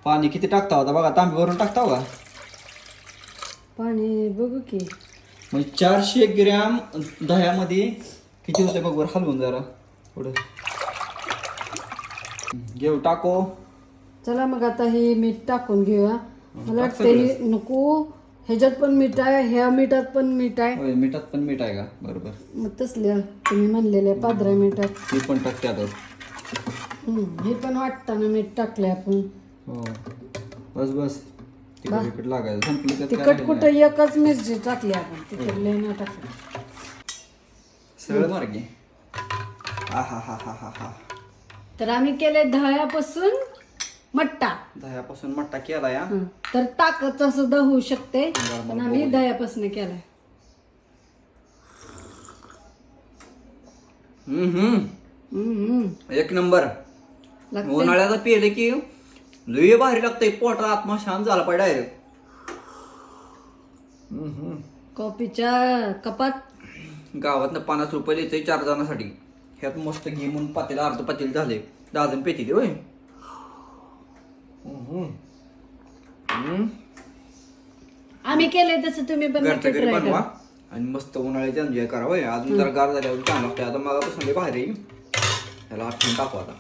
पाणी किती टाकता होता बघा, तांबे भरून टाकता का? पाणी बघू की. म्हणजे 400 ग्रॅम दह्यामध्ये किती होते बघ बरं, हलवून जरा पुढे घेऊ टाको. चला मग आता हे मीठ टाकून घेऊया. मला टाक वाटतं नको, ह्याच्यात पण मीठ आहे, ह्या मिठात पण मीठ आहे. होय, मिठात पण मीठ आहे का? बरोबर. मग तसल्या तुम्ही म्हणलेल्या पांढऱ्या मिठात ती पण टाकते आता. हे पण वाटताना मीठ टाकले आपण. हो बस बस, तिकट लागायचं संपलं त्यात. तिखट कुठं एकच मिरची टाकली आपण, तिखट लय नाही टाकली. सरळ मार्गे. हा हा हा हा हा हा. तर आम्ही केले दह्यापासून मट्टा. दह्यापासून मट्टा केला या. तर ताकदचा सुद्धा होऊ शकते, पण आम्ही दह्यापासून केलाय. एक नंबर. उन्हाळ्याचा पिले की लय भारी लागतंय, पोटाला आत्मा शांत झाला पाहिजे डायरेक्ट. कॉफीच्या कपात गावातनं 50 रुपये देते 4 जणांसाठी. ह्यात मस्त घे म्हणून पातेला अर्ध पातेल झाले, 10 जण पेटी दे होय. आम्ही केले तसं तुम्ही पण घरच्या घरी try करा. बनवा आणि मस्त उन्हाळ्याचे एन्जॉय करा होय. अजून जरा गार झाल्यावर चांगलं लागतं. आता मला पसंत भारी, त्याला आठवून टाकू आता.